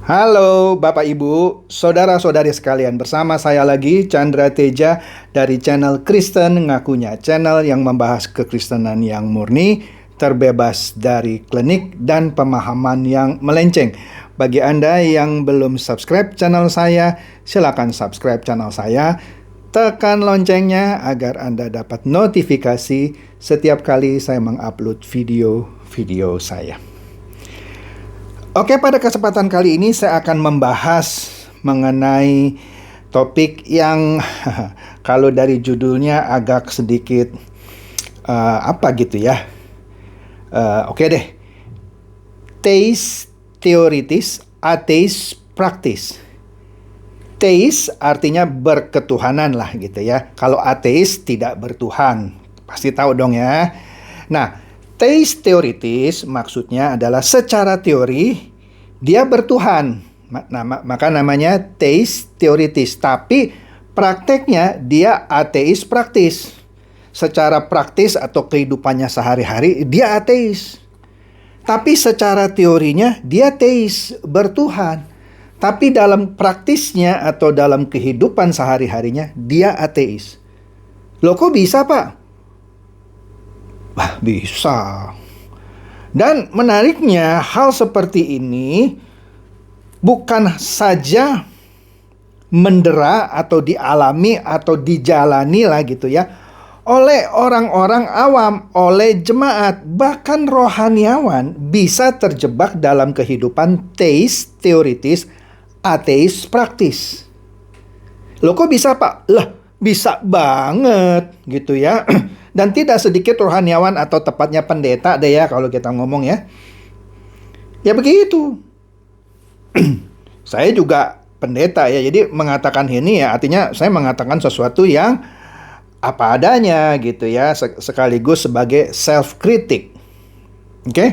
Halo Bapak Ibu, saudara-saudari sekalian, bersama saya lagi Chandra Teja dari channel Kristen Ngakunya, channel yang membahas kekristenan yang murni, terbebas dari klinik dan pemahaman yang melenceng. Bagi Anda yang belum subscribe channel saya, silakan subscribe channel saya, tekan loncengnya agar Anda dapat notifikasi setiap kali saya mengupload video-video saya. Oke, pada kesempatan kali ini saya akan membahas mengenai topik yang kalau dari judulnya agak sedikit apa gitu ya. Oke deh. Theis theoritis, atheis praktis. Theis artinya berketuhanan lah gitu ya. Kalau ateis tidak bertuhan. Pasti tahu dong ya. Nah, theis theoritis maksudnya adalah secara teori dia bertuhan. Maka namanya theis theoritis. Tapi prakteknya dia ateis praktis. Secara praktis atau kehidupannya sehari-hari dia ateis. Tapi secara teorinya dia theis, bertuhan. Tapi dalam praktisnya atau dalam kehidupan sehari-harinya dia ateis. Loh, kok bisa, Pak? Wah, bisa. Dan menariknya hal seperti ini bukan saja mendera atau dialami atau dijalani lah gitu ya oleh orang-orang awam, oleh jemaat, bahkan rohaniawan bisa terjebak dalam kehidupan theis teoritis, ateis praktis. Loh, kok bisa, Pak? Lah, bisa banget gitu ya. Dan tidak sedikit rohaniawan atau tepatnya pendeta deh ya kalau kita ngomong ya. Ya begitu. Saya juga pendeta ya. Jadi mengatakan ini ya artinya saya mengatakan sesuatu yang apa adanya gitu ya. Sekaligus sebagai self-critic. Oke?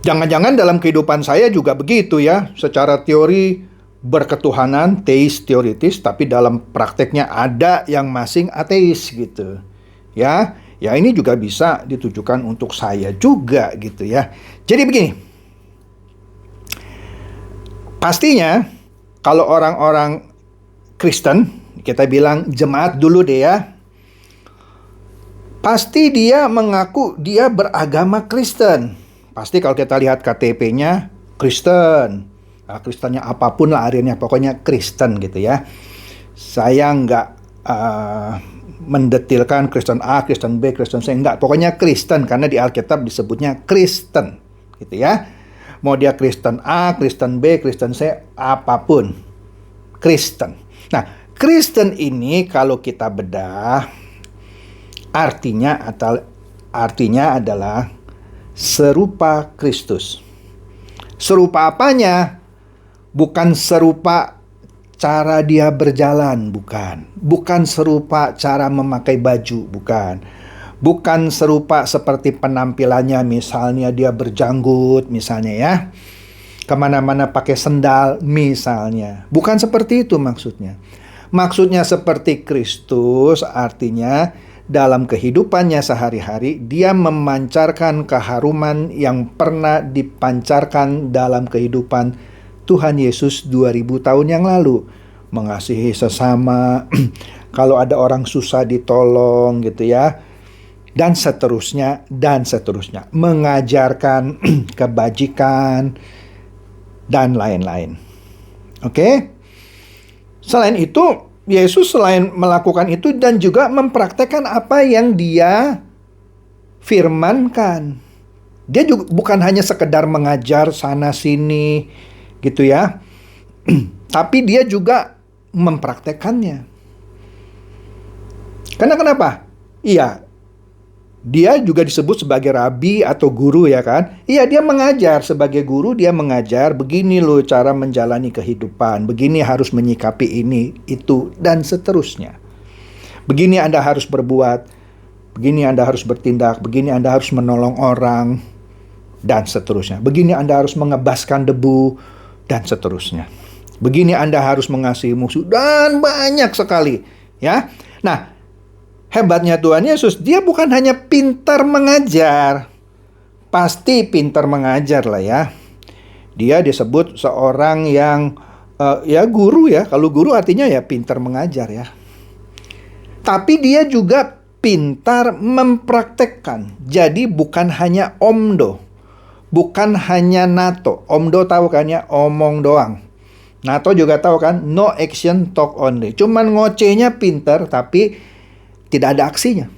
Jangan-jangan dalam kehidupan saya juga begitu ya. Secara teori berketuhanan, theis teoritis, tapi dalam prakteknya ada yang masing ateis gitu. Ya ini juga bisa ditujukan untuk saya juga gitu ya. Jadi begini. Pastinya kalau orang-orang Kristen, kita bilang jemaat dulu deh ya. Pasti dia mengaku dia beragama Kristen. Pasti kalau kita lihat KTP-nya Kristen. Kristennya apapun lah akhirnya, pokoknya Kristen gitu ya. Saya nggak mendetilkan Kristen A, Kristen B, Kristen C, enggak. Pokoknya Kristen, karena di Alkitab disebutnya Kristen gitu ya. Mau dia Kristen A, Kristen B, Kristen C, apapun Kristen. Nah, Kristen ini kalau kita bedah artinya adalah serupa Kristus. Serupa apanya? Bukan serupa cara dia berjalan, bukan. Bukan serupa cara memakai baju, bukan. Bukan serupa seperti penampilannya, misalnya dia berjanggut, misalnya ya. Kemana-mana pakai sendal, misalnya. Bukan seperti itu maksudnya. Maksudnya seperti Kristus, artinya dalam kehidupannya sehari-hari, dia memancarkan keharuman yang pernah dipancarkan dalam kehidupan Tuhan Yesus 2000 tahun yang lalu. Mengasihi sesama, kalau ada orang susah ditolong gitu ya. Dan seterusnya, dan seterusnya. Mengajarkan kebajikan, dan lain-lain. Oke? Selain itu, Yesus selain melakukan itu dan juga mempraktekkan apa yang dia firmankan. Dia juga bukan hanya sekedar mengajar sana-sini gitu ya. Tapi dia juga mempraktekannya. Karena kenapa? Iya, dia juga disebut sebagai rabi atau guru ya kan. Iya, dia mengajar sebagai guru, dia mengajar begini loh cara menjalani kehidupan. Begini harus menyikapi ini, itu, dan seterusnya. Begini Anda harus berbuat. Begini Anda harus bertindak. Begini Anda harus menolong orang. Dan seterusnya. Begini Anda harus mengebaskan debu. Dan seterusnya. Begini Anda harus mengasihi musuh. Dan banyak sekali. Ya. Nah, hebatnya Tuhan Yesus, dia bukan hanya pintar mengajar. Pasti pintar mengajar lah ya. Dia disebut seorang yang ya guru ya. Kalau guru artinya ya pintar mengajar ya. Tapi dia juga pintar mempraktekkan. Jadi bukan hanya omdo, bukan hanya nato. Omdo tahu kan ya, omong doang. Nato juga tahu kan, no action talk only. Cuman ngocehnya pintar tapi tidak ada aksinya.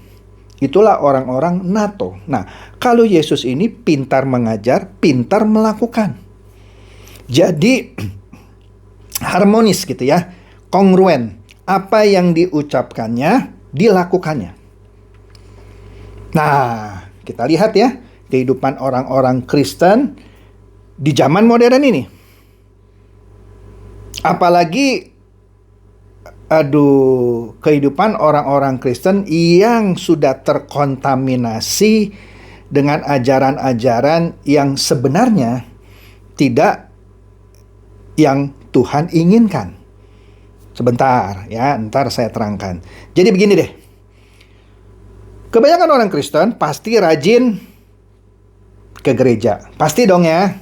Itulah orang-orang nato. Nah, kalau Yesus ini pintar mengajar, pintar melakukan. Jadi harmonis gitu ya, kongruen. Apa yang diucapkannya, dilakukannya. Nah, kita lihat ya, kehidupan orang-orang Kristen di zaman modern ini. Apalagi, kehidupan orang-orang Kristen yang sudah terkontaminasi dengan ajaran-ajaran yang sebenarnya tidak yang Tuhan inginkan. Sebentar ya, ntar saya terangkan. Jadi begini deh. Kebanyakan orang Kristen pasti rajin ke gereja. Pasti dong ya.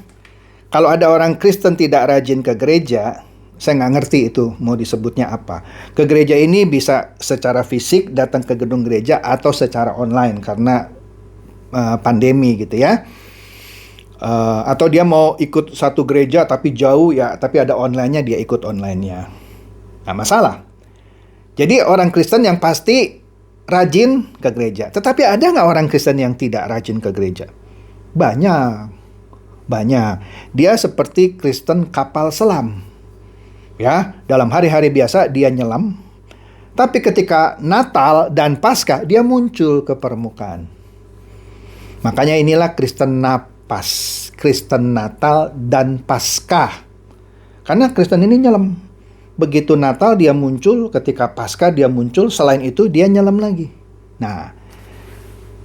Kalau ada orang Kristen tidak rajin ke gereja, saya nggak ngerti itu mau disebutnya apa. Ke gereja ini bisa secara fisik datang ke gedung gereja atau secara online karena pandemi gitu ya. Atau dia mau ikut satu gereja tapi jauh ya, tapi ada online-nya, dia ikut online-nya. Nggak masalah. Jadi orang Kristen yang pasti rajin ke gereja. Tetapi ada nggak orang Kristen yang tidak rajin ke gereja? Banyak. Dia seperti Kristen kapal selam. Ya, dalam hari-hari biasa dia nyelam. Tapi ketika Natal dan Paskah dia muncul ke permukaan. Makanya inilah Kristen napas, Kristen Natal dan Paskah. Karena Kristen ini nyelam. Begitu Natal dia muncul, ketika Paskah dia muncul, selain itu dia nyelam lagi. Nah,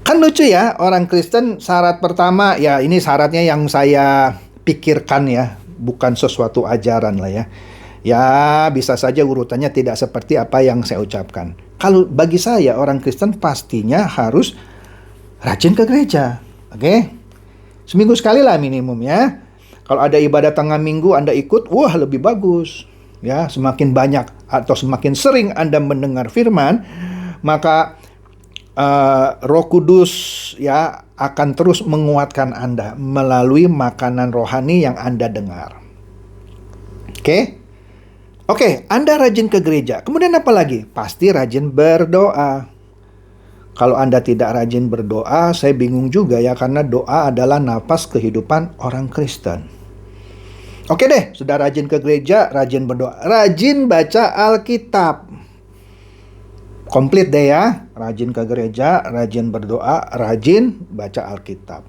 kan lucu ya, orang Kristen syarat pertama, ya ini syaratnya yang saya pikirkan ya, bukan sesuatu ajaran lah ya. Ya, bisa saja urutannya tidak seperti apa yang saya ucapkan. Kalau bagi saya, orang Kristen pastinya harus rajin ke gereja. Oke? Seminggu sekali lah minimum ya. Kalau ada ibadah tengah minggu Anda ikut, wah lebih bagus. Ya, semakin banyak atau semakin sering Anda mendengar firman, maka Roh Kudus ya akan terus menguatkan Anda melalui makanan rohani yang Anda dengar. Oke, Anda rajin ke gereja. Kemudian apa lagi? Pasti rajin berdoa. Kalau Anda tidak rajin berdoa, saya bingung juga ya, karena doa adalah napas kehidupan orang Kristen. Oke deh, sudah rajin ke gereja, rajin berdoa, rajin baca Alkitab. Komplit deh ya, rajin ke gereja, rajin berdoa, rajin baca Alkitab.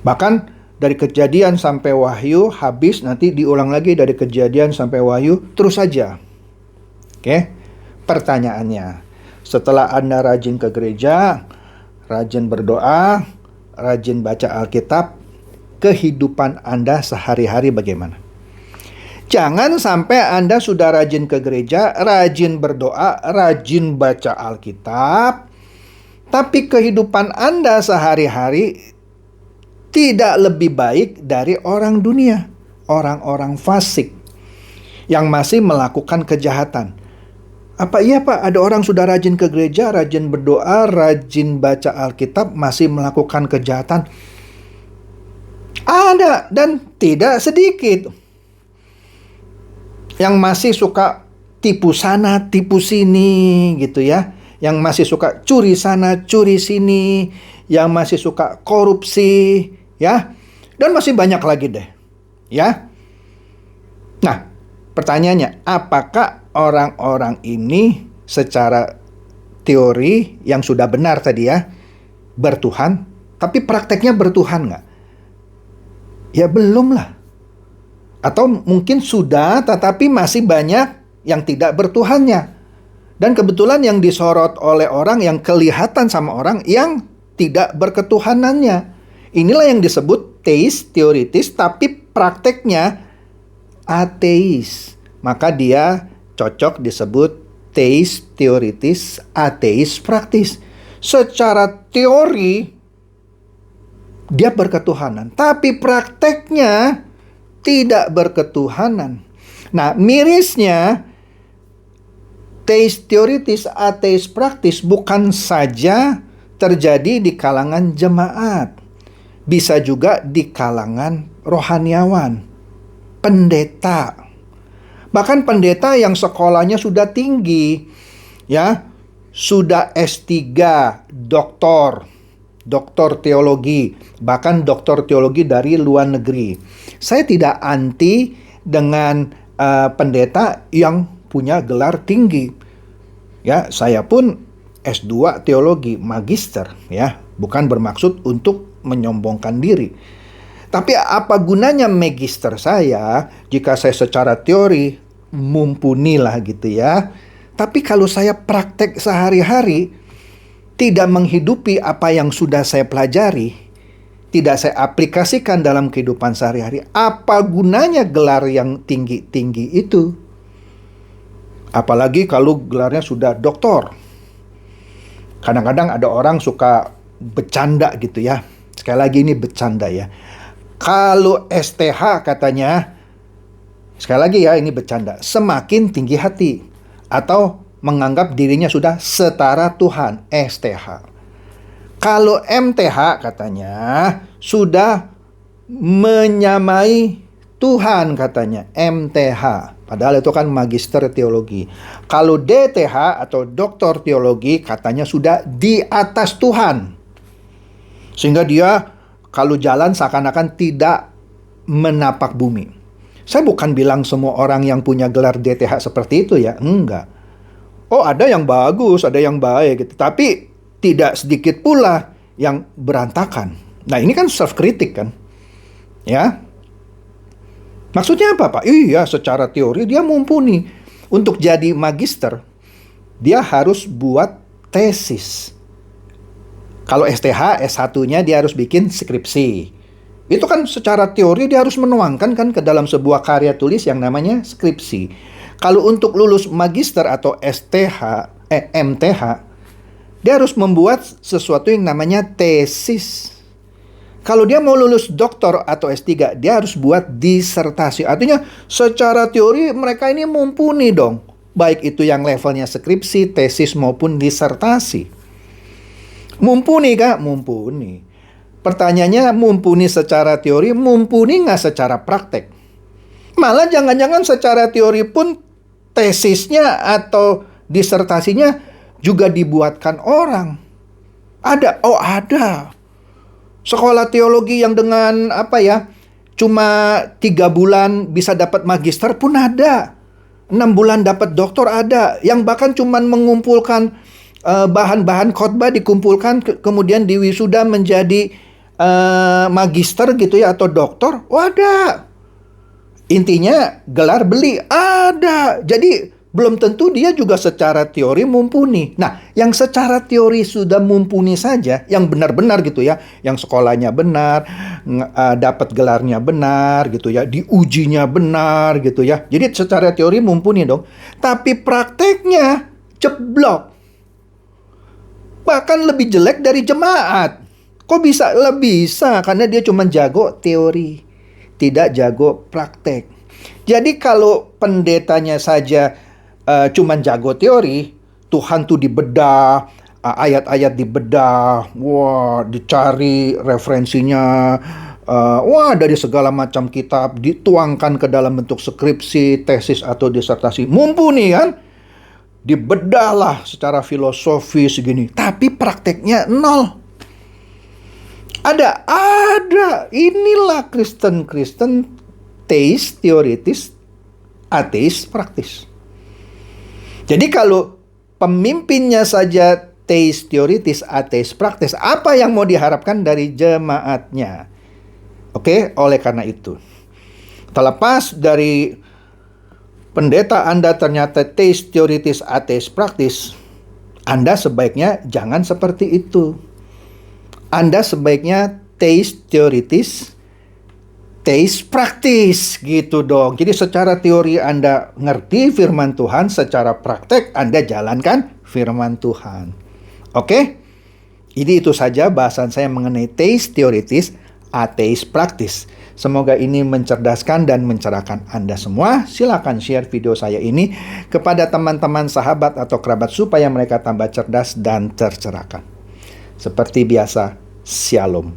Bahkan dari Kejadian sampai Wahyu habis, nanti diulang lagi dari Kejadian sampai Wahyu, terus saja. Oke, pertanyaannya, setelah Anda rajin ke gereja, rajin berdoa, rajin baca Alkitab, kehidupan Anda sehari-hari bagaimana? Jangan sampai Anda sudah rajin ke gereja, rajin berdoa, rajin baca Alkitab, tapi kehidupan Anda sehari-hari tidak lebih baik dari orang dunia, orang-orang fasik yang masih melakukan kejahatan. Apa iya Pak, ada orang sudah rajin ke gereja, rajin berdoa, rajin baca Alkitab, masih melakukan kejahatan? Ada, dan tidak sedikit. Yang masih suka tipu sana, tipu sini gitu ya. Yang masih suka curi sana, curi sini. Yang masih suka korupsi ya. Dan masih banyak lagi deh ya. Nah, pertanyaannya, apakah orang-orang ini secara teori yang sudah benar tadi ya, bertuhan, tapi prakteknya bertuhan nggak? Ya belum lah. Atau mungkin sudah, tetapi masih banyak yang tidak bertuhannya. Dan kebetulan yang disorot oleh orang, yang kelihatan sama orang, yang tidak berketuhanannya. Inilah yang disebut teis, teoritis, tapi prakteknya ateis. Maka dia cocok disebut teis, teoritis, ateis, praktis. Secara teori, dia berketuhanan. Tapi prakteknya tidak berketuhanan. Nah, mirisnya teis teoritis, ateis praktis bukan saja terjadi di kalangan jemaat, bisa juga di kalangan rohaniawan, pendeta. Bahkan pendeta yang sekolahnya sudah tinggi, ya, sudah S3, doktor teologi, bahkan doktor teologi dari luar negeri. Saya tidak anti dengan pendeta yang punya gelar tinggi. Ya, saya pun S2 teologi, magister, ya. Bukan bermaksud untuk menyombongkan diri. Tapi apa gunanya magister saya jika saya secara teori mumpuni lah gitu ya. Tapi kalau saya praktek sehari-hari, tidak menghidupi apa yang sudah saya pelajari, tidak saya aplikasikan dalam kehidupan sehari-hari, apa gunanya gelar yang tinggi-tinggi itu? Apalagi kalau gelarnya sudah doktor. Kadang-kadang ada orang suka bercanda gitu ya. Sekali lagi ini bercanda ya. Kalau STH katanya, sekali lagi ya ini bercanda, semakin tinggi hati. Atau menganggap dirinya sudah setara Tuhan, STH. Kalau MTH katanya sudah menyamai Tuhan katanya, MTH. Padahal itu kan magister teologi. Kalau DTH atau doktor teologi katanya sudah di atas Tuhan. Sehingga dia kalau jalan seakan-akan tidak menapak bumi. Saya bukan bilang semua orang yang punya gelar DTH seperti itu ya, enggak. Oh, ada yang bagus, ada yang baik gitu. Tapi tidak sedikit pula yang berantakan. Nah, ini kan self-kritik kan. Ya. Maksudnya apa, Pak? Iya, secara teori dia mumpuni. Untuk jadi magister, dia harus buat tesis. Kalau STH, S1-nya dia harus bikin skripsi. Itu kan secara teori dia harus menuangkan kan ke dalam sebuah karya tulis yang namanya skripsi. Kalau untuk lulus magister atau MTH, dia harus membuat sesuatu yang namanya tesis. Kalau dia mau lulus doktor atau S3, dia harus buat disertasi. Artinya secara teori mereka ini mumpuni dong. Baik itu yang levelnya skripsi, tesis maupun disertasi. Mumpuni kah? Mumpuni. Pertanyaannya, mumpuni secara teori, mumpuni nggak secara praktek? Malah jangan-jangan secara teori pun tesisnya atau disertasinya juga dibuatkan orang. Ada, ada. Sekolah teologi yang dengan cuma 3 bulan bisa dapat magister pun ada. 6 bulan dapat doktor ada. Yang bahkan cuma mengumpulkan bahan-bahan khotbah dikumpulkan kemudian diwisuda menjadi magister gitu ya atau doktor. Ada. Intinya gelar beli ada. Jadi belum tentu dia juga secara teori mumpuni. Nah, yang secara teori sudah mumpuni saja, yang benar-benar gitu ya, yang sekolahnya benar, dapat gelarnya benar gitu ya, diujinya benar gitu ya. Jadi secara teori mumpuni dong. Tapi prakteknya jeblok. Bahkan lebih jelek dari jemaat. Kok bisa? Bisa, karena dia cuma jago teori, tidak jago praktek. Jadi kalau pendetanya saja cuman jago teori, Tuhan tuh dibedah, ayat-ayat dibedah, wah dicari referensinya, wah dari segala macam kitab dituangkan ke dalam bentuk skripsi, tesis atau disertasi. Mumpuni kan? Dibedahlah secara filosofis gini, tapi prakteknya nol. Ada. Inilah Kristen teis teoritis, ateis praktis. Jadi kalau pemimpinnya saja teis teoritis, ateis praktis, apa yang mau diharapkan dari jemaatnya? Oke, oleh karena itu, terlepas dari pendeta Anda ternyata teis teoritis, ateis praktis, Anda sebaiknya jangan seperti itu. Anda sebaiknya teis teoritis, teis praktis gitu dong. Jadi secara teori Anda ngerti firman Tuhan, secara praktek Anda jalankan firman Tuhan. Oke? Jadi itu saja bahasan saya mengenai teis teoritis, ateis praktis. Semoga ini mencerdaskan dan mencerahkan Anda semua. Silakan share video saya ini kepada teman-teman, sahabat, atau kerabat supaya mereka tambah cerdas dan tercerahkan. Seperti biasa, Shalom.